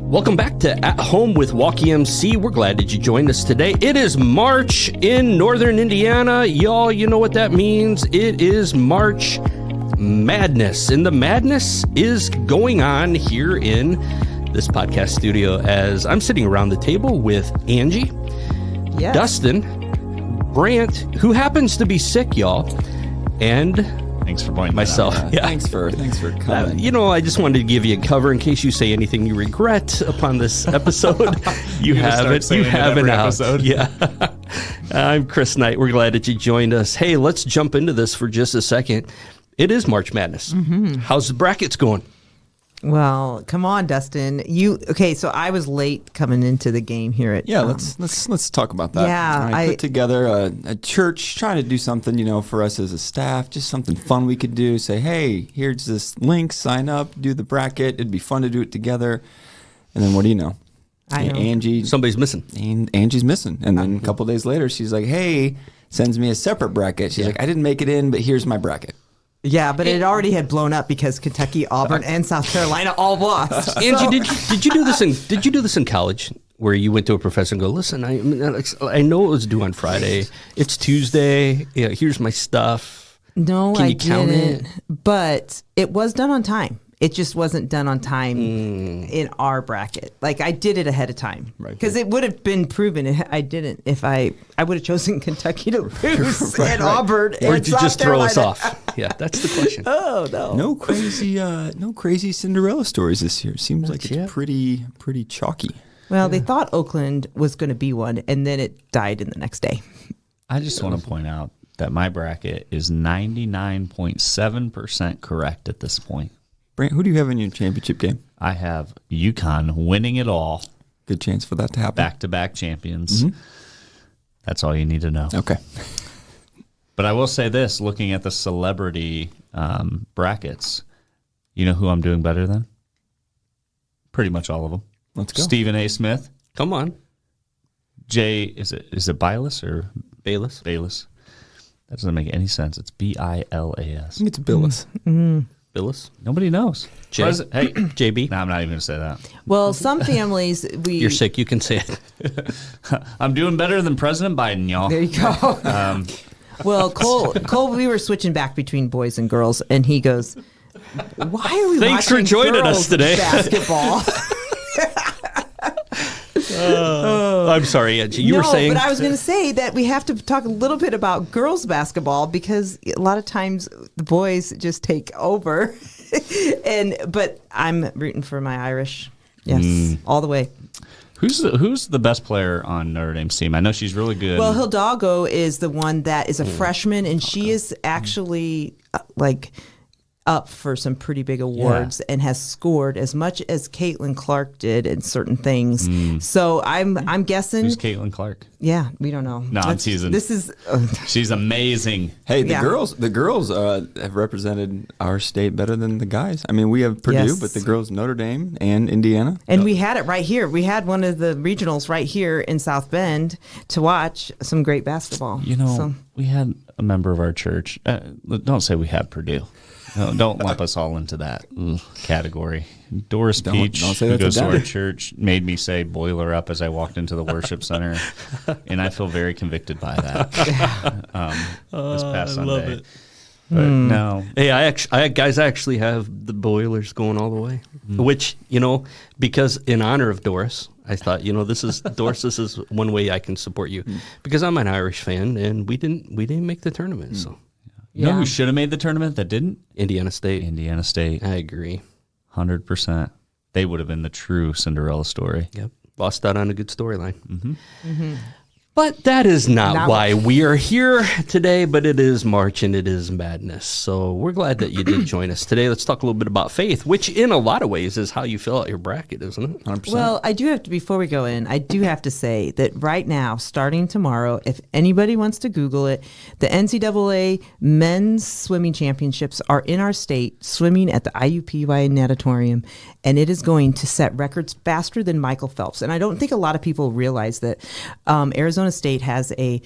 Welcome back to At Home with Walkie MC. We're glad that you joined us today. It is March in Northern Indiana. Y'all, you know what that means. It is March Madness. And the madness is going on here in this podcast studio as I'm sitting around the table with Angie, yes, Dustin, Brant, who happens to be sick, y'all, and thanks for pointing myself. That out. Yeah. Thanks for coming. I just wanted to give you a cover in case you say anything you regret upon this episode. You have it. You have it out. Episode. Yeah. I'm Chris Knight. We're glad that you joined us. Hey, let's jump into this for just a second. It is March Madness. Mm-hmm. How's the brackets going? Well, come on, Dustin. So I was late coming into the game here at let's talk about that. Yeah, I put together a church, trying to do something, for us as a staff, just something fun we could do. Say, hey, here's this link, sign up, do the bracket. It'd be fun to do it together. And then what do you know? I know. Angie, somebody's missing. Angie's missing. And then a couple days later, she's like, hey, sends me a separate bracket. She's like, I didn't make it in, but here's my bracket. Yeah, but it already had blown up because Kentucky, Auburn, and South Carolina all lost. Angie, did you do this in college, where you went to a professor and go, listen, I know it was due on Friday. It's Tuesday. Yeah, here's my stuff. No, Can I you count didn't. it? But it was done on time. It just wasn't done on time in our bracket. Like, I did it ahead of time. Because it would have been proven I didn't if I would have chosen Kentucky to lose and Auburn and Or did you South just Carolina. throw us off? Yeah, that's the question. Oh, no. No crazy Cinderella stories this year. Seems like it's pretty chalky. Well, they thought Oakland was going to be one, and then it died in the next day. I just want to point out that my bracket is 99.7% correct at this point. Brant, who do you have in your championship game? I have UConn winning it all. Good chance for that to happen. Back-to-back champions. Mm-hmm. That's all you need to know. Okay. But I will say this, looking at the celebrity brackets, you know who I'm doing better than? Pretty much all of them. Let's go. Stephen A. Smith. Come on. Is it Bilas or Bayless? Bayless. That doesn't make any sense. It's Bilas. I think it's Billis. Mm-hmm. Billis? Nobody knows. Hey, JB? No, I'm not even going to say that. Well, some families You're sick. You can say it. I'm doing better than President Biden, y'all. There you go. Well, Cole, we were switching back between boys and girls, and he goes, "Why are we Thanks for watching joining girls us today." Basketball. I'm sorry, Angie. You were saying. But I was going to say that we have to talk a little bit about girls basketball because a lot of times the boys just take over. But I'm rooting for my Irish. Yes, all the way. Who's the best player on Notre Dame's team? I know she's really good. Well, Hidalgo is the one that is a freshman, and she is actually up for some pretty big awards and has scored as much as Caitlin Clark did in certain things. So I'm guessing. Who's Caitlin Clark? Yeah, we don't know. No, I'm teasing. She's amazing. Hey, the girls have represented our state better than the guys. I mean, we have Purdue, but the girls Notre Dame and Indiana. And we had it right here. We had one of the regionals right here in South Bend to watch some great basketball. We had a member of our church. Don't say we had Purdue. No, don't lump us all into that category. Doris Peach, who goes to our church, made me say boiler up as I walked into the worship center, and I feel very convicted by that this past Sunday. Love it. But no. Hey, I actually have the boilers going all the way, which, because in honor of Doris, I thought, this is Doris, this is one way I can support you because I'm an Irish fan and we didn't make the tournament, so. You know who should have made the tournament that didn't? Indiana State. I agree. 100%. They would have been the true Cinderella story. Yep. Lost out on a good storyline. Mm-hmm. Mm-hmm. But that is not why we are here today, but it is March and it is madness. So we're glad that you did join us today. Let's talk a little bit about faith, which in a lot of ways is how you fill out your bracket, isn't it? 100%. Well, I do have to, before we go in, I do have to say that right now, starting tomorrow, if anybody wants to Google it, the NCAA Men's Swimming Championships are in our state, swimming at the IUPUI Natatorium, and it is going to set records faster than Michael Phelps. And I don't think a lot of people realize that Arizona Arizona State has a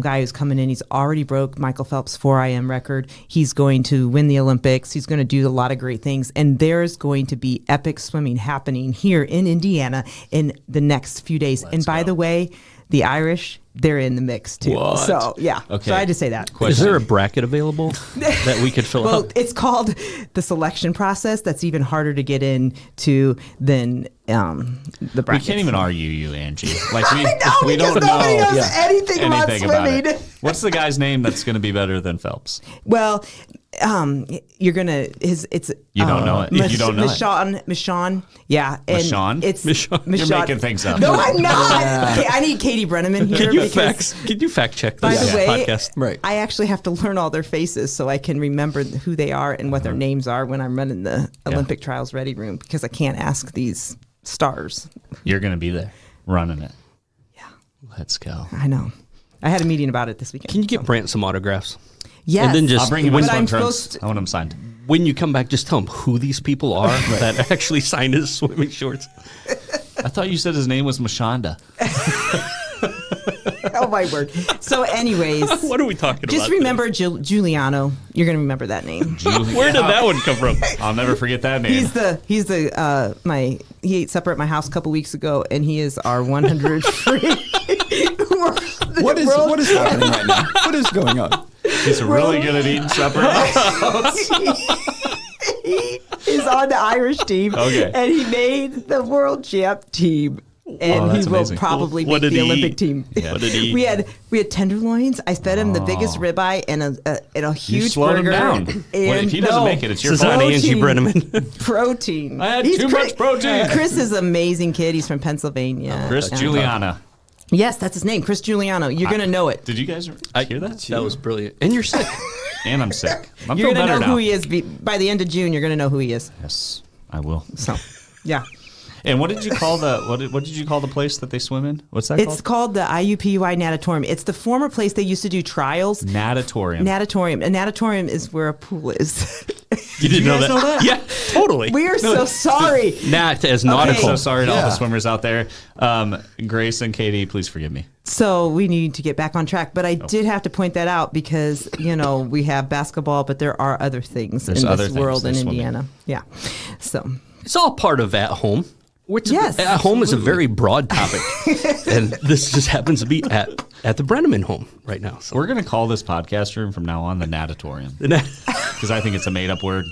guy who's coming in. He's already broke Michael Phelps' 4 IM record. He's going to win the Olympics. He's going to do a lot of great things. And there's going to be epic swimming happening here in Indiana in the next few days. And by the way, the Irish, they're in the mix too. What? So, yeah. Okay. So I had to say that. Is there a bracket available that we could fill Well, out? it's called the selection process. That's even harder to get into than the brackets. We can't even argue you, Angie. Like I know, we because don't nobody know knows anything about swimming. it. What's the guy's name that's going to be better than Phelps? Well, you're gonna it's You don't know it. If you don't know it. Michonne, yeah, and Michonne? it's Michonne. You're making things up. No, I'm not. Okay, I need Katie Brenneman here. Can you fact check By this the way, podcast? Right. I actually have to learn all their faces so I can remember who they are and what their names are when I'm running the Olympic trials ready room, because I can't ask these stars. You're going to be there running it. Yeah, Let's go. I know. I had a meeting about it this weekend. Can you get Brant some autographs? Yes. And then just I'll bring you my But I'm swim trunks. supposed I want them signed. when you come back, just tell him who these people are that actually signed his swimming shorts. I thought you said his name was Mashonda. Oh my word. So anyways, What are we talking about? just remember Giuliano. You're going to remember that name. Where did that one come from? I'll never forget that name. He ate supper at my house a couple weeks ago, and he is our 100 free. What is happening right now? What is going on? He's really good at eating supper. He is on the Irish team, Okay. and he made the world champ team. And he that's will amazing. probably What make did the he Olympic eat? team. Yeah. What did he eat? We had tenderloins. I fed him the biggest ribeye and a huge You slowed him burger. down. Well, if he doesn't make it, it's your This is fault. on Angie Brenneman. Protein. I had too much protein. Chris is an amazing kid. He's from Pennsylvania. Chris Yeah. Juliana. Yes, that's his name, Chris Giuliano. You're going to know it. Did you guys hear that? That was brilliant. And you're sick. And I'm sick. I'm You're feeling going to better know now. who he is. By the end of June, you're going to know who he is. Yes, I will. So, yeah. And what did you call what did you call the place that they swim in? What's that It's called the IUPUI Natatorium. It's the former place they used to do trials. Natatorium. Natatorium. A natatorium is where a pool is. You didn't guys know that? Yeah, totally. We are so sorry. Nat as I'm nautical. so sorry to all Yeah. the swimmers out there. Grace and Katie, please forgive me. So we need to get back on track. But I did have to point that out because, we have basketball, but there are other things There's in other this things world in than swimming. Indiana. Yeah. So, It's all part of at home. Yes, at home is a very broad topic, and this just happens to be at the Brenneman home right now. So. We're going to call this podcast room from now on the Natatorium because I think it's a made up word.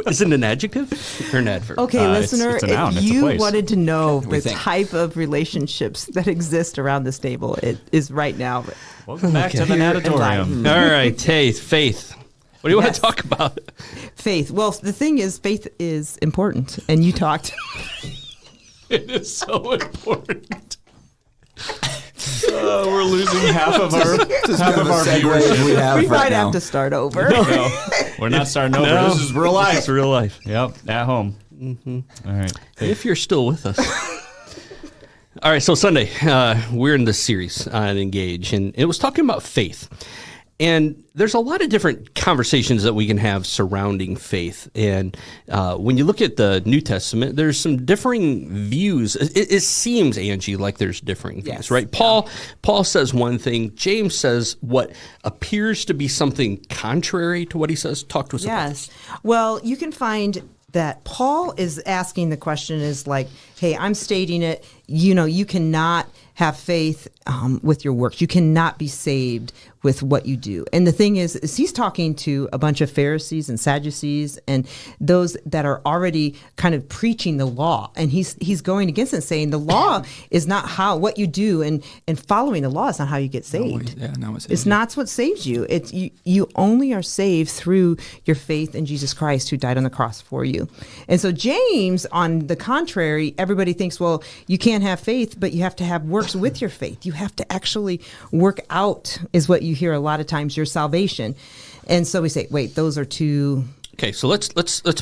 Is it an adjective or an adverb? okay, listener, it's a noun. if It's a you place. wanted to know the think? type of relationships that exist around this table, it is right now. Welcome back to the Here and Natatorium. All right, Faith. What do you want Yes. to talk about? Faith. Well, the thing is, faith is important. And you talked. It is so important. We're losing half of our viewers. we have We right might now. have to start over. No, we're not starting over. No. This is real life. It's real life. Yep, at home. All right. If you're still with us. All right, so Sunday, we're in this series on Engage, and it was talking about faith. And there's a lot of different conversations that we can have surrounding faith. And when you look at the New Testament, there's some differing views. It seems, Angie, like there's differing views, Yes. right? Paul says one thing. James says what appears to be something contrary to what he says. Talk to us about this. Yes. Well, you can find that Paul is asking the question is like, hey, I'm stating it, you cannot have faith with your works. You cannot be saved with what you do. And the thing is he's talking to a bunch of Pharisees and Sadducees and those that are already kind of preaching the law. And he's going against it, saying the law is not what you do, and following the law is not how you get saved. It's not what saves you. It's you only are saved through your faith in Jesus Christ, who died on the cross for you. And so James, on the contrary, everybody thinks, well, you can't have faith, but you have to have works with your faith. You have to actually work out, is what you hear a lot of times, your salvation. And so we say, wait, those are two. Okay, so let's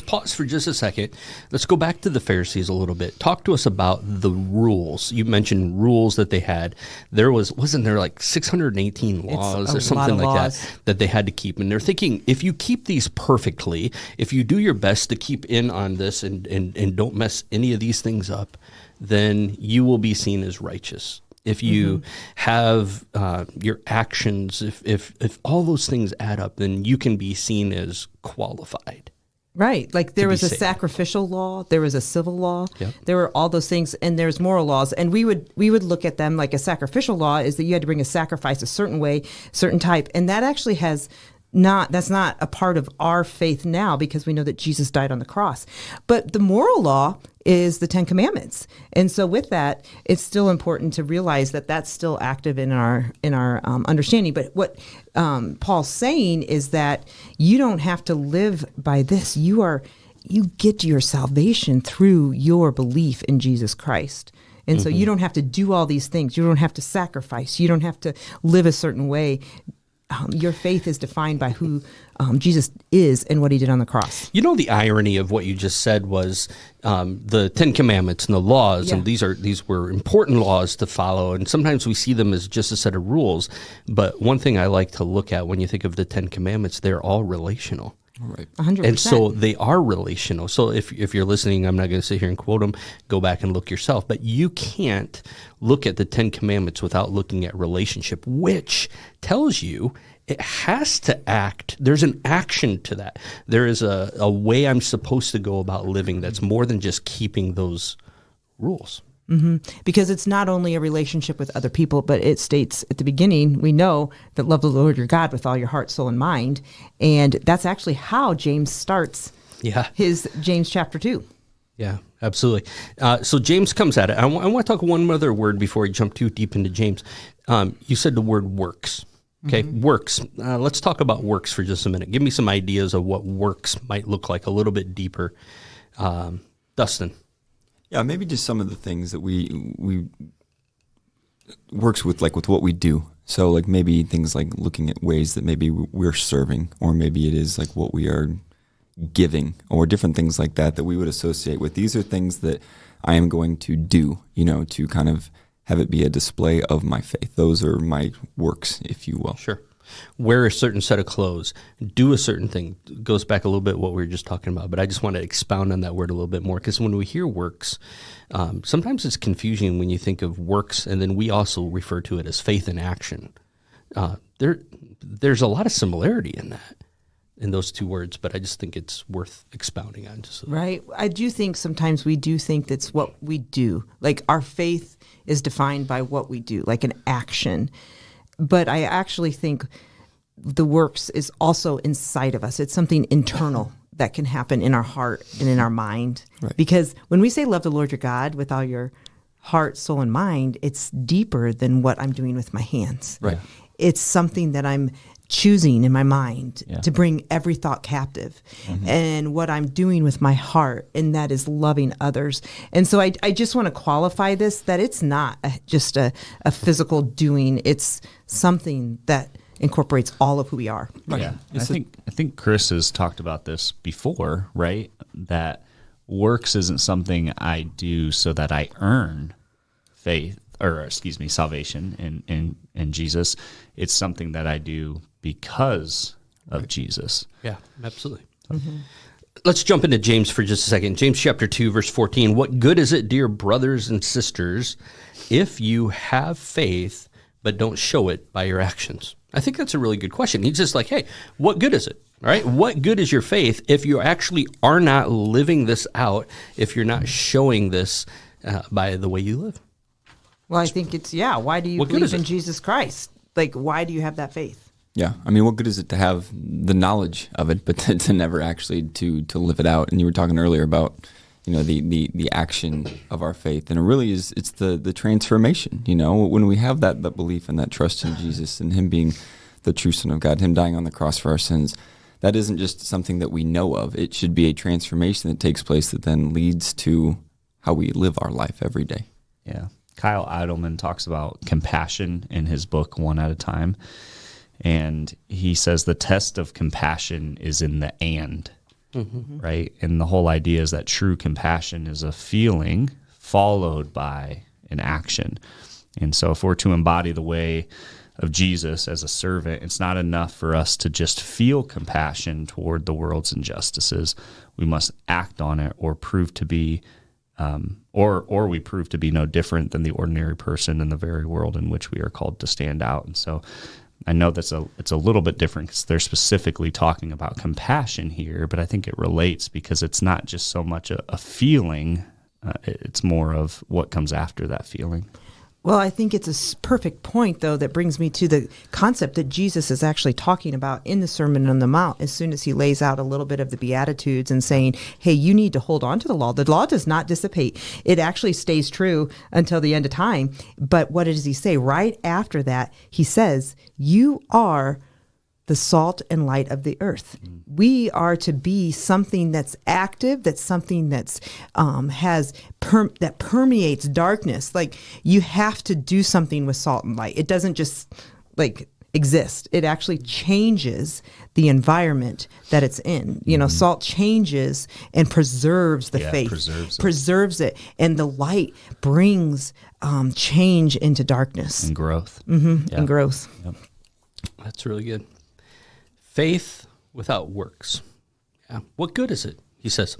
pause for just a second. Let's go back to the Pharisees a little bit. Talk to us about the rules. You mentioned rules that they had. Wasn't there like 618 laws or something like that they had to keep? And they're thinking, if you keep these perfectly, if you do your best to keep in on this and don't mess any of these things up, then you will be seen as righteous. if you have your actions, if all those things add up, then you can be seen as qualified. Right. Like there was a saved. sacrificial law, there was a civil law, Yep. there were all those things, and there's moral laws. And we would look at them like a sacrificial law is that you had to bring a sacrifice a certain way, certain type. And that actually that's not a part of our faith now because we know that Jesus died on the cross. But the moral law is the 10 Commandments. And so with that, it's still important to realize that that's still active in our understanding. But what Paul's saying is that you don't have to live by this. You get your salvation through your belief in Jesus Christ. And so you don't have to do all these things. You don't have to sacrifice. You don't have to live a certain way. Your faith is defined by who Jesus is and what he did on the cross. You know, the irony of what you just said was the 10 Commandments and the laws, and these were important laws to follow, and sometimes we see them as just a set of rules. But one thing I like to look at when you think of the 10 Commandments, they're all relational. Right. 100%. And so they are relational. So if you're listening, I'm not going to sit here and quote them. Go back and look yourself. But you can't look at the 10 Commandments without looking at relationship, which tells you it has to act. There's an action to that. There is a way I'm supposed to go about living that's more than just keeping those rules. Mm-hmm. Because it's not only a relationship with other people, but it states at the beginning, we know that love the Lord your God with all your heart, soul, and mind. And that's actually how James starts his James chapter 2. Yeah, absolutely. So James comes at it. I want to talk one other word before we jump too deep into James. You said the word works. Okay, works. Let's talk about works for just a minute. Give me some ideas of what works might look like a little bit deeper. Dustin. Yeah, maybe just some of the things that we works with, like with what we do. So like maybe things like looking at ways that maybe we're serving, or maybe it is like what we are giving, or different things like that we would associate with. These are things that I am going to do, to kind of have it be a display of my faith. Those are my works, if you will. Sure. Wear a certain set of clothes, do a certain thing. Goes back a little bit what we were just talking about, but I just want to expound on that word a little bit more, because when we hear works, sometimes it's confusing when you think of works, and then we also refer to it as faith in action. There's a lot of similarity in those two words, but I just think it's worth expounding on. Right. I do think sometimes we do think that's what we do. Like our faith is defined by what we do, like an action. But I actually think the works is also inside of us. It's something internal that can happen in our heart and in our mind. Right. Because when we say love the Lord your God with all your heart, soul, and mind, it's deeper than what I'm doing with my hands. Right. It's something that I'm choosing in my mind to bring every thought captive, and what I'm doing with my heart, and that is loving others. And so I just want to qualify this, that it's not just a physical doing. It's something that incorporates all of who we are. Right. Yeah. I think Chris has talked about this before, right? That works isn't something I do so that I earn salvation in Jesus. It's something that I do because of Jesus. Yeah, absolutely. Let's jump into James for just a second. James chapter 2, verse 14. What good is it, dear brothers and sisters, if you have faith but don't show it by your actions? I think that's a really good question. He's just like, hey, what good is it? All right, what good is your faith if you actually are not living this out, if you're not showing this by the way you live? Well, I think it's, why do you believe in Jesus Christ? Like, why do you have that faith? Yeah, I mean, what good is it to have the knowledge of it, but to never actually to live it out? And you were talking earlier about, the action of our faith, and it really is, it's the transformation. When we have that belief and that trust in Jesus and Him being the true Son of God, Him dying on the cross for our sins, that isn't just something that we know of. It should be a transformation that takes place that then leads to how we live our life every day. Yeah. Kyle Idleman talks about compassion in his book, One at a Time. And he says the test of compassion is in the and, right? And the whole idea is that true compassion is a feeling followed by an action. And so if we're to embody the way of Jesus as a servant, it's not enough for us to just feel compassion toward the world's injustices. We must act on it or prove to be or we prove to be no different than the ordinary person in the very world in which we are called to stand out. And so I know it's a little bit different because they're specifically talking about compassion here, but I think it relates because it's not just so much a feeling, it's more of what comes after that feeling. Well, I think it's a perfect point, though, that brings me to the concept that Jesus is actually talking about in the Sermon on the Mount as soon as he lays out a little bit of the Beatitudes and saying, hey, you need to hold on to the law. The law does not dissipate. It actually stays true until the end of time. But what does he say? Right after that, he says, you are the salt and light of the earth. We are to be something that's active, that's something that's that permeates darkness. Like, you have to do something with salt and light. It doesn't just exist. It actually changes the environment that it's in. You know, salt changes and preserves the faith, preserves it, and the light brings change into darkness and growth. And growth. Yep. That's really good. Faith without works. Yeah. What good is it? He says.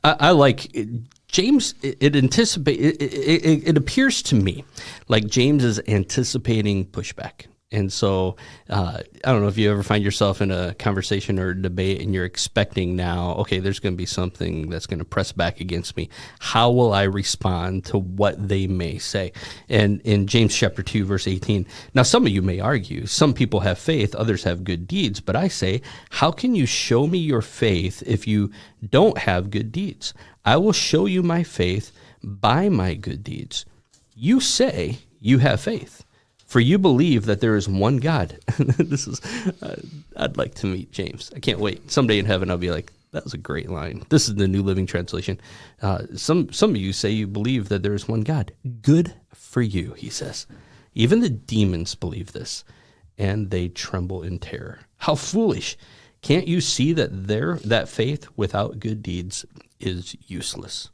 I like it. James. It appears to me like James is anticipating pushback. And so I don't know if you ever find yourself in a conversation or a debate and you're expecting now, okay, there's going to be something that's going to press back against me. How will I respond to what they may say? And in James chapter 2, verse 18, now some of you may argue, some people have faith, others have good deeds. But I say, how can you show me your faith if you don't have good deeds? I will show you my faith by my good deeds. You say you have faith, for you believe that there is one God. This is, I'd like to meet James. I can't wait. Someday in heaven, I'll be like, that was a great line. This is the New Living Translation. Some of you say you believe that there is one God. Good for you, he says. Even the demons believe this, and they tremble in terror. How foolish. Can't you see that that faith without good deeds is useless?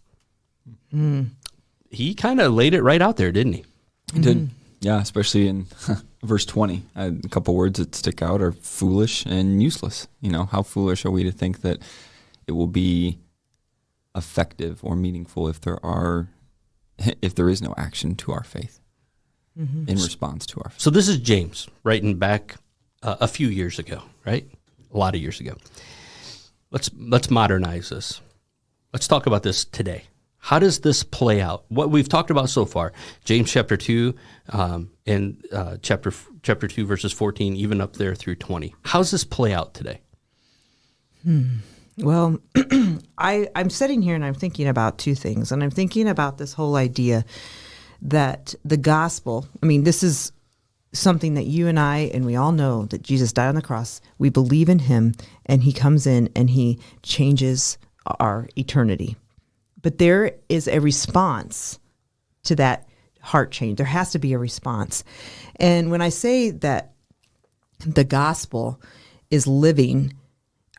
He kind of laid it right out there, didn't he? He did. Yeah, especially in verse 20. A couple words that stick out are foolish and useless. You know, how foolish are we to think that it will be effective or meaningful if there is no action to our faith in response to our faith. So this is James writing back a few years ago, right? A lot of years ago. Let's modernize this. Let's talk about this today. How does this play out? What we've talked about so far, James chapter 2 and chapter 2, verses 14, even up there through 20. How does this play out today? Well, I'm sitting here and I'm thinking about two things. And I'm thinking about this whole idea that the gospel, I mean, this is something that you and I, and we all know that Jesus died on the cross. We believe in him, and he comes in and he changes our eternity. But there is a response to that heart change. There has to be a response. And when I say that the gospel is living,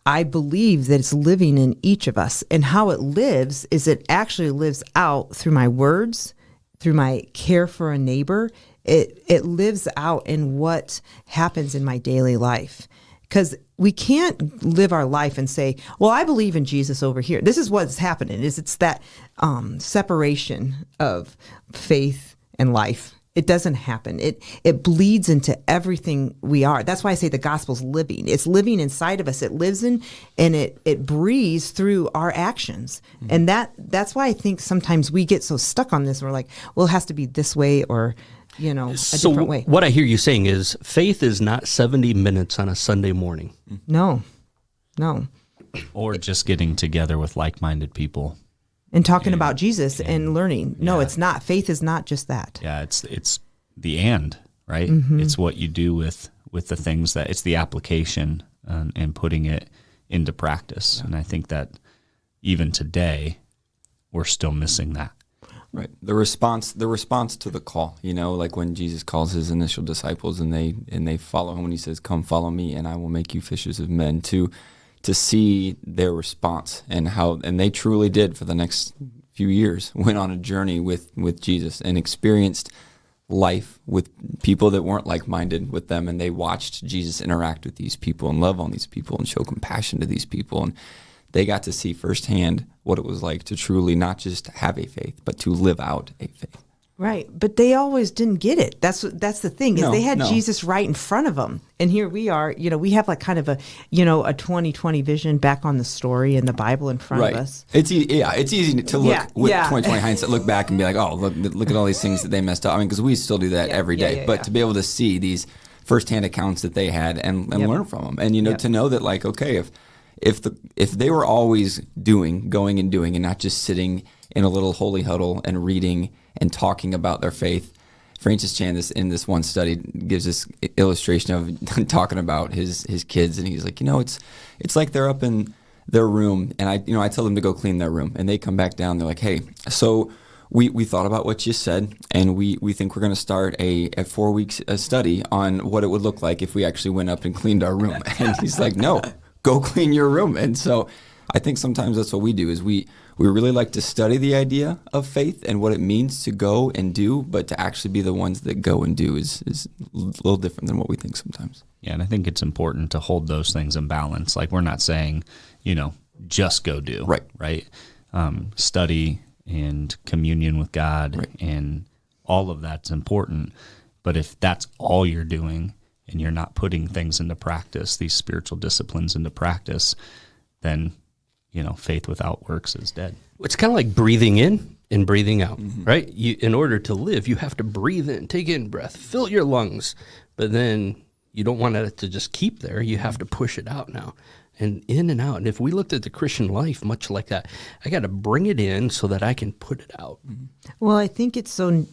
I believe that it's living in each of us. And how it lives is it actually lives out through my words, through my care for a neighbor. It lives out in what happens in my daily life. Because we can't live our life and say, well, I believe in Jesus over here. This is what's happening, it's that separation of faith and life. It doesn't happen. It bleeds into everything we are. That's why I say the gospel's living. It's living inside of us. It lives in, and it breathes through our actions. And that's why I think sometimes we get so stuck on this. And we're like, well, it has to be this way or a different way. What I hear you saying is faith is not 70 minutes on a Sunday morning. No. Or just getting together with like-minded people. And talking about Jesus and learning. No, it's not. Faith is not just that. Yeah, it's the and, right? Mm-hmm. It's what you do with the things that, it's the application and putting it into practice. Yeah. And I think that even today, we're still missing that. Right. The response to the call, like when Jesus calls his initial disciples and they follow him when he says, come follow me and I will make you fishers of men, to see their response and they truly did for the next few years, went on a journey with Jesus and experienced life with people that weren't like-minded with them. And they watched Jesus interact with these people and love on these people and show compassion to these people. And they got to see firsthand what it was like to truly not just have a faith, but to live out a faith. Right, but they always didn't get it. That's the thing is they had No. Jesus right in front of them, and here we are. We have like kind of a 2020 vision back on the story in the Bible in front of us. It's easy to look with Yeah. 2020 hindsight, look back and be like, oh, look at all these things that they messed up. I mean, because we still do that every day. But to be able to see these firsthand accounts that they had and learn from them, and to know that, like, okay, if they were always going and doing, and not just sitting in a little holy huddle and reading and talking about their faith. Francis Chan, in this one study, gives this illustration of talking about his kids, and he's like, it's like they're up in their room, and I tell them to go clean their room, and they come back down. They're like, hey, so we thought about what you said, and we think we're going to start a 4-week study on what it would look like if we actually went up and cleaned our room. And he's like, no, go clean your room. And so I think sometimes that's what we do is we really like to study the idea of faith and what it means to go and do, but to actually be the ones that go and do is a little different than what we think sometimes. Yeah, and I think it's important to hold those things in balance. Like, we're not saying, just go do. Right? Study and communion with God and all of that's important. But if that's all you're doing and you're not putting things into practice, these spiritual disciplines into practice, then faith without works is dead. It's kind of like breathing in and breathing out, right? In order to live, you have to breathe in, take in breath, fill your lungs, but then you don't want it to just keep there. You have to push it out now, and in and out. And if we looked at the Christian life much like that, I got to bring it in so that I can put it out. Well, I think it's so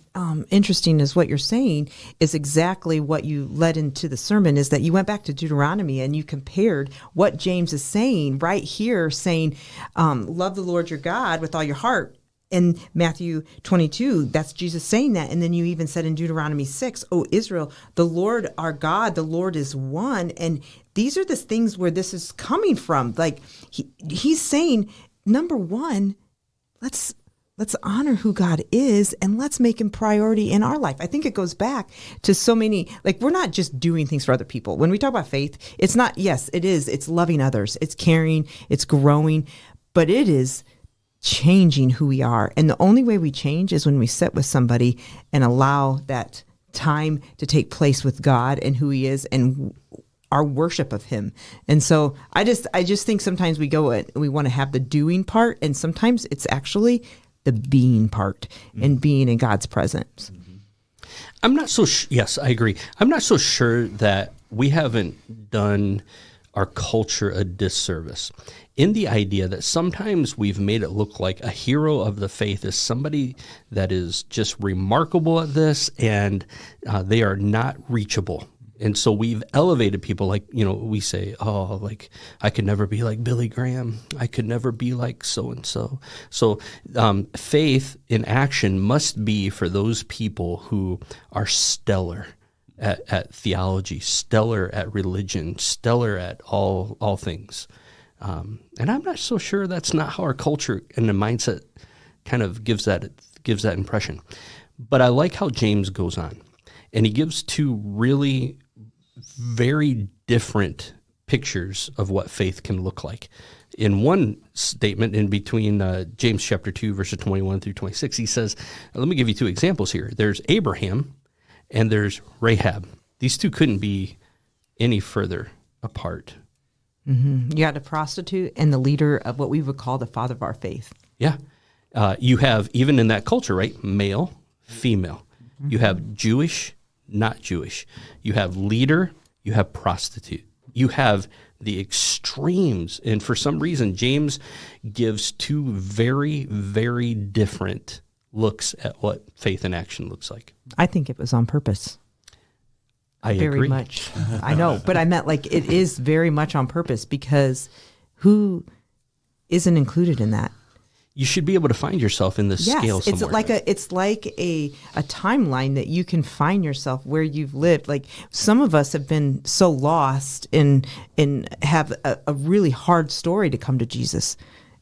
interesting is what you're saying is exactly what you led into the sermon, is that you went back to Deuteronomy and you compared what James is saying right here, saying, love the Lord your God with all your heart. In Matthew 22, that's Jesus saying that. And then you even said in Deuteronomy 6, "O Israel, the Lord our God, the Lord is one." And these are the things where this is coming from. Like he's saying, number one, let's honor who God is and let's make him priority in our life. I think it goes back to so many, like, we're not just doing things for other people. When we talk about faith, it's not, yes, it is. It's loving others. It's caring. It's growing. But it is changing who we are. And the only way we change is when we sit with somebody and allow that time to take place with God and who he is and our worship of him. And so I just think sometimes we want to have the doing part, and sometimes it's actually the being part and being in God's presence. I'm not so yes, I agree. I'm not so sure that we haven't done our culture a disservice in the idea that sometimes we've made it look like a hero of the faith is somebody that is just remarkable at this, and they are not reachable. And so we've elevated people, like, we say, oh, like, I could never be like Billy Graham. I could never be like so-and-so. So faith in action must be for those people who are stellar at theology, stellar at religion, stellar at all things. And I'm not so sure that's not how our culture and the mindset kind of gives that impression. But I like how James goes on, and he gives two really very different pictures of what faith can look like. In one statement in between James chapter 2, verses 21 through 26, he says, let me give you two examples here. There's Abraham and there's Rahab. These two couldn't be any further apart. Mm-hmm. You got the prostitute and the leader of what we would call the father of our faith. Yeah. You have, even in that culture, right, male, female. Mm-hmm. You have Jewish, not Jewish. You have leader, you have prostitute. You have the extremes. And for some reason, James gives two very, very different looks at what faith in action looks like. I think it was on purpose. I very agree. much. I know, but I meant like it is very much on purpose, because who isn't included in that? You should be able to find yourself in this scale somewhere. It's like a timeline that you can find yourself where you've lived. Like, some of us have been so lost and have a really hard story to come to Jesus.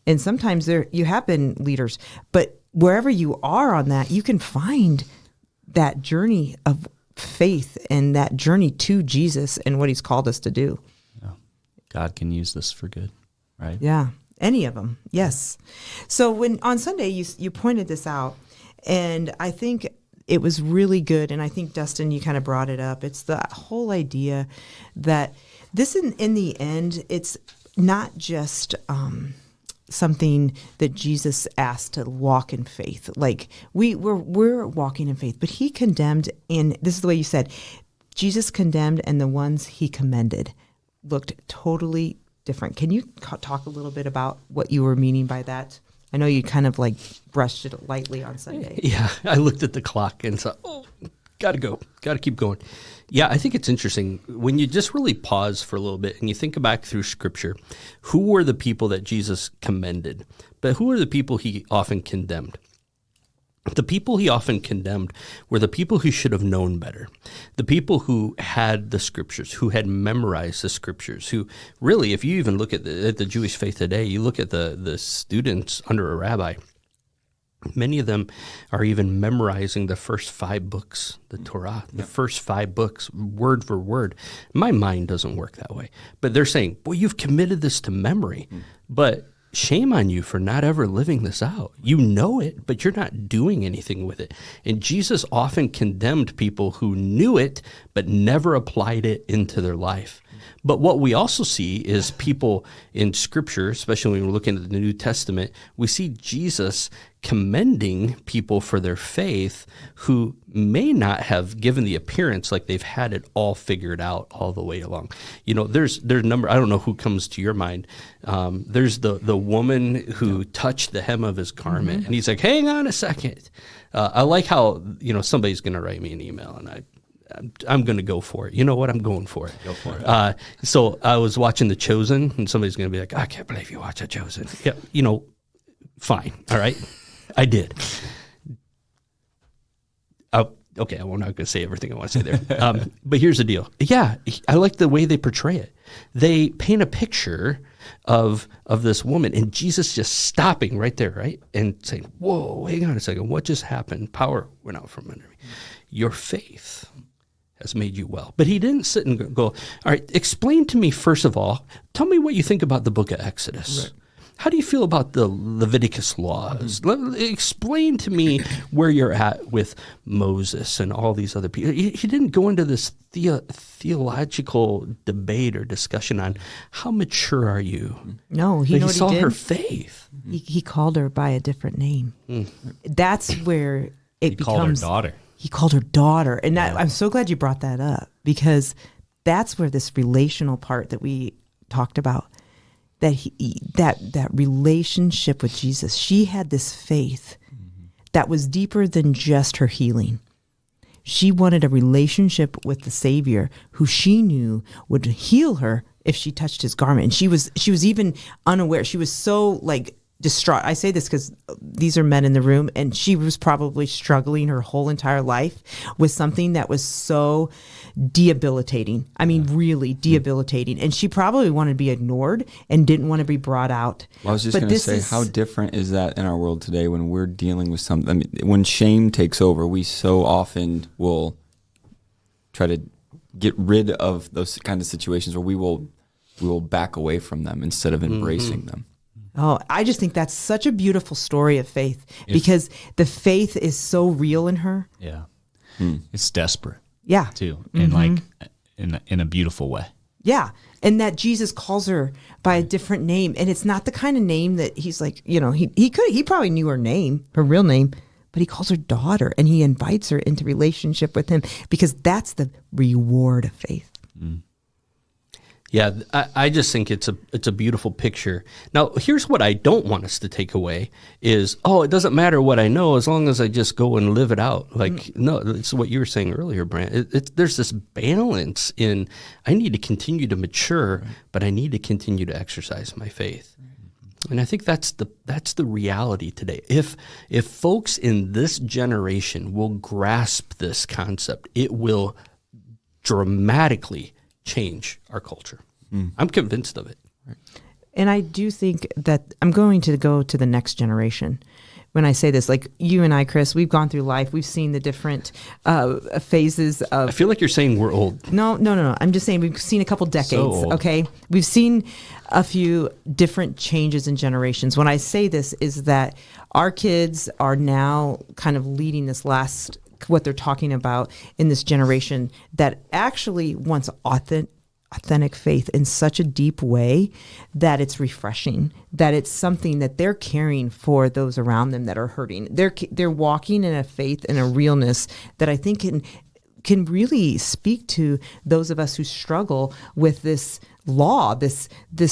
And sometimes you have been leaders, but wherever you are on that, you can find that journey of faith and that journey to Jesus and what he's called us to do. Yeah. God can use this for good, right? Yeah. Any of them, yes. So when on Sunday you pointed this out, and I think it was really good. And I think Dustin, you kind of brought it up. It's the whole idea that this, in the end, it's not just something that Jesus asked to walk in faith. Like we're walking in faith, but he condemned. And this is the way you said, Jesus condemned, and the ones he commended looked totally different. Can you talk a little bit about what you were meaning by that? I know you kind of like brushed it lightly on Sunday. Yeah, I looked at the clock and thought, oh, gotta go, gotta keep going. Yeah, I think it's interesting when you just really pause for a little bit and you think back through Scripture. Who were the people that Jesus commended? But who are the people he often condemned? The people he often condemned were the people who should have known better, the people who had the Scriptures, who had memorized the Scriptures, who really, if you even look at the Jewish faith today, you look at the students under a rabbi, many of them are even memorizing the first 5 books, the Torah, the first 5 books, word for word. My mind doesn't work that way. But they're saying, boy, you've committed this to memory. But shame on you for not ever living this out. You know it, but you're not doing anything with it. And Jesus often condemned people who knew it, but never applied it into their life. But what we also see is people in Scripture, especially when we're looking at the New Testament, we see Jesus commending people for their faith who may not have given the appearance like they've had it all figured out all the way along. You know, there's a number, I don't know who comes to your mind. There's the woman who touched the hem of his garment, and he's like, hang on a second. I like how, somebody's going to write me an email, and I'm going to go for it. You know what? I'm going for it. Go for it. So I was watching The Chosen, and somebody's going to be like, I can't believe you watch The Chosen. Yeah, fine. All right. I did. Okay, I'm not going to say everything I want to say there. But here's the deal. Yeah, I like the way they portray it. They paint a picture of this woman, and Jesus just stopping right there, right? And saying, whoa, hang on a second. What just happened? Power went out from under me. Your faith has made you well. But he didn't sit and go, all right, explain to me, first of all, tell me what you think about the book of Exodus. Right. How do you feel about the Leviticus laws? Explain to me where you're at with Moses and all these other people. He didn't go into this theological debate or discussion on how mature are you. No, he saw he did? her faith. He called her by a different name. That's where it becomes. Called her daughter. He called her daughter. And I'm so glad you brought that up, because that's where this relational part that we talked about, that relationship with Jesus, she had this faith that was deeper than just her healing. She wanted a relationship with the Savior who she knew would heal her if she touched his garment. And she was even unaware. She was so distraught. I say this because these are men in the room, and she was probably struggling her whole entire life with something that was so debilitating. I mean, really debilitating. And she probably wanted to be ignored and didn't want to be brought out. Well, I was just going to say, how different is that in our world today when we're dealing with something? I mean, when shame takes over, we so often will try to get rid of those kind of situations where we will back away from them instead of embracing them. Oh, I just think that's such a beautiful story of faith, because the faith is so real in her. Yeah. It's desperate. Yeah. Too. And in a beautiful way. Yeah. And that Jesus calls her by a different name. And it's not the kind of name that he's like, he probably knew her name, her real name, but he calls her daughter, and he invites her into relationship with him, because that's the reward of faith. Yeah, I just think it's a beautiful picture. Now, here's what I don't want us to take away is, it doesn't matter what I know as long as I just go and live it out. No, it's what you were saying earlier, Brant. There's this balance in, I need to continue to mature, but I need to continue to exercise my faith. And I think that's the reality today. If folks in this generation will grasp this concept, it will dramatically change our culture. I'm convinced of it. And I do think that I'm going to go to the next generation, when I say this. Like you and I, Chris, we've gone through life. We've seen the different phases of. I feel like you're saying we're old. No. I'm just saying we've seen a couple decades. Okay, we've seen a few different changes in generations. When I say this, is that our kids are now kind of leading this last, what they're talking about in this generation that actually wants authentic faith in such a deep way that it's refreshing, that it's something that they're caring for those around them that are hurting. They're walking in a faith and a realness that I think can really speak to those of us who struggle with this law, this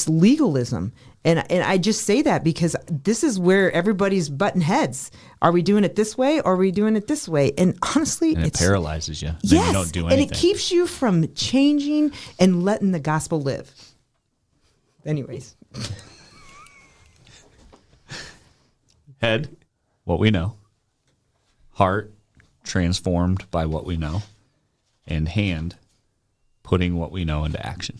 legalism. And I just say that because this is where everybody's butting heads. Are we doing it this way or are we doing it this way? And honestly, it paralyzes you. Yes, then you don't do anything. And it keeps you from changing and letting the gospel live. Anyways. Head, what we know. Heart, transformed by what we know. And hand, putting what we know into action.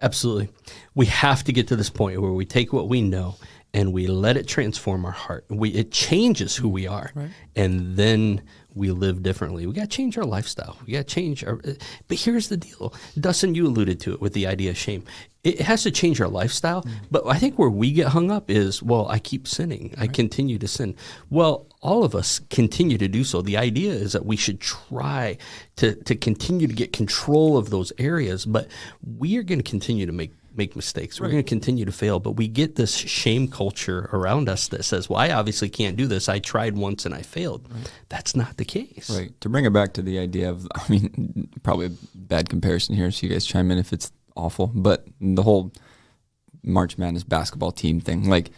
Absolutely. We have to get to this point where we take what we know and we let it transform our heart. It changes who we are. Right. And then we live differently. We got to change our lifestyle. We got to change our. But here's the deal. Dustin, you alluded to it with the idea of shame. It has to change our lifestyle. But I think where we get hung up is, well, I keep sinning. I continue to sin. Well, all of us continue to do so. The idea is that we should try to continue to get control of those areas, but we are going to continue to make mistakes. We're going to continue to fail, but we get this shame culture around us that says, well, I obviously can't do this. I tried once and I failed. Right. That's not the case. Right. To bring it back to the idea of, I mean, probably a bad comparison here, so you guys chime in if it's awful, but the whole March Madness basketball team thing, like,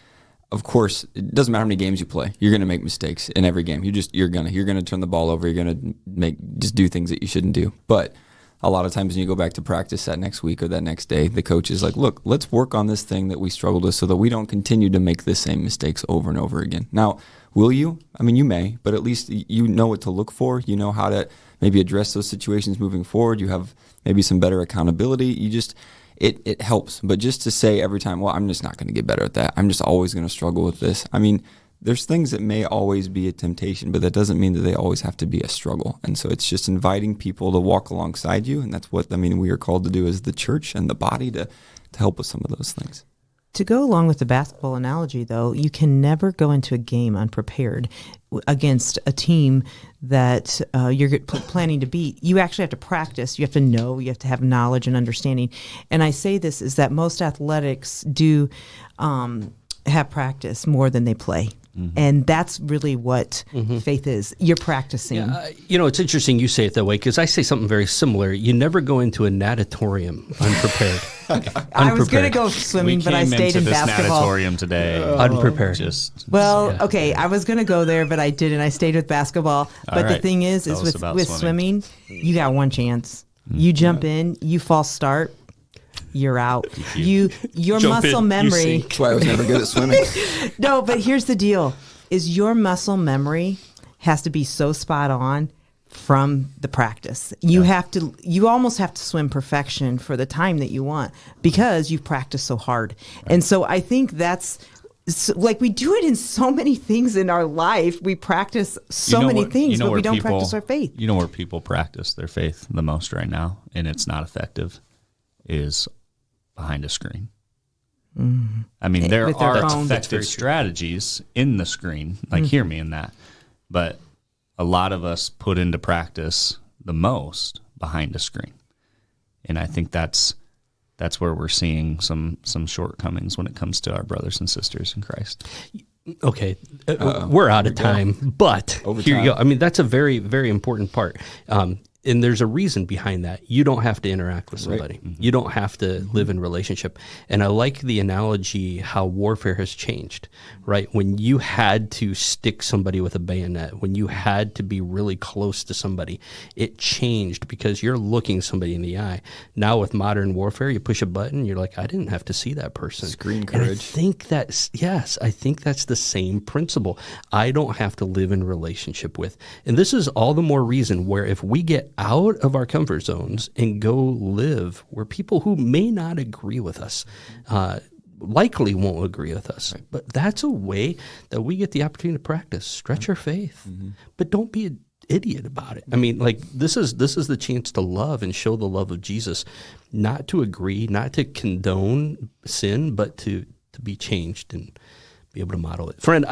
of course, it doesn't matter how many games you play. You're going to make mistakes in every game. You're going to turn the ball over. You're going to just do things that you shouldn't do. But a lot of times when you go back to practice that next week or that next day, the coach is like, look, let's work on this thing that we struggled with so that we don't continue to make the same mistakes over and over again. Now, will you? I mean, you may, but at least you know what to look for. You know how to maybe address those situations moving forward. You have maybe some better accountability. You just... It helps, but just to say every time, well, I'm just not going to get better at that. I'm just always going to struggle with this. I mean, there's things that may always be a temptation, but that doesn't mean that they always have to be a struggle. And so it's just inviting people to walk alongside you, and that's what, we are called to do as the church and the body to help with some of those things. To go along with the basketball analogy, though, you can never go into a game unprepared against a team that you're planning to beat. You actually have to practice. You have to know. You have to have knowledge and understanding. And I say this is that most athletics do have practice more than they play. Mm-hmm. And that's really what faith is. You're practicing. Yeah, it's interesting you say it that way because I say something very similar. You never go into a natatorium unprepared. I was going to go swimming, but I stayed in basketball. Natatorium today. Unprepared. I was going to go there, but I didn't. I stayed with basketball. But the thing is with swimming, you got one chance. Mm-hmm. You jump in, you false start. You're out. Your muscle memory. That's why I was never good at swimming. No, but here's the deal: is your muscle memory has to be so spot on from the practice. You almost have to swim perfection for the time that you want because you've practiced so hard. Right. And so I think that's like we do it in so many things in our life. We practice so many things, but we don't practice our faith. You know where people practice their faith the most right now, and it's not effective, is behind a screen. Mm-hmm. I mean, there are effective strategies in the screen. Like, hear me in that. But a lot of us put into practice the most behind a screen. And I think that's where we're seeing some shortcomings when it comes to our brothers and sisters in Christ. Okay, we're out of time, but here you go. I mean, that's a very, very important part. And there's a reason behind that. You don't have to interact with somebody. Right. Mm-hmm. You don't have to live in relationship. And I like the analogy how warfare has changed, right? When you had to stick somebody with a bayonet, when you had to be really close to somebody, it changed because you're looking somebody in the eye. Now with modern warfare, you push a button, you're like, I didn't have to see that person. Screen courage. And I think that's the same principle. I don't have to live in relationship with. And this is all the more reason where if we get out of our comfort zones and go live where people who may not agree with us, likely won't agree with us. Right. But that's a way that we get the opportunity to practice, stretch our faith, but don't be an idiot about it. I mean, like this is the chance to love and show the love of Jesus, not to agree, not to condone sin, but to be changed and be able to model it. Friend,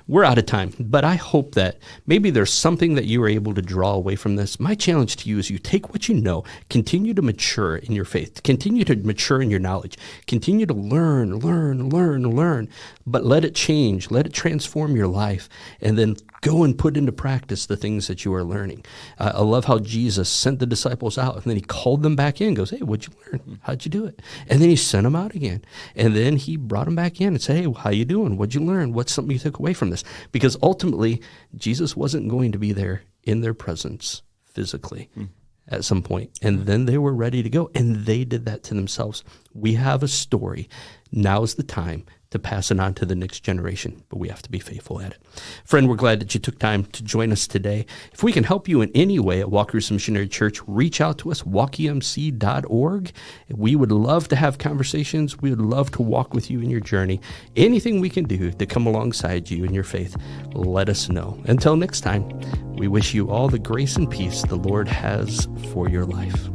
we're out of time, but I hope that maybe there's something that you were able to draw away from this. My challenge to you is you take what you know, continue to mature in your faith, continue to mature in your knowledge, continue to learn, but let it change, let it transform your life, and then go and put into practice the things that you are learning. I love how Jesus sent the disciples out, and then he called them back in, goes, hey, what'd you learn? How'd you do it? And then he sent them out again. And then he brought them back in and said, hey, how you doing? What'd you learn? What's something you took away from this? Because ultimately, Jesus wasn't going to be there in their presence physically at some point. And then they were ready to go, and they did that to themselves. We have a story. Now's the time to pass it on to the next generation, but we have to be faithful at it. Friend, we're glad that you took time to join us today. If we can help you in any way at Walkers Missionary Church, reach out to us, walkemc.org. We would love to have conversations. We would love to walk with you in your journey. Anything we can do to come alongside you in your faith, let us know. Until next time, we wish you all the grace and peace the Lord has for your life.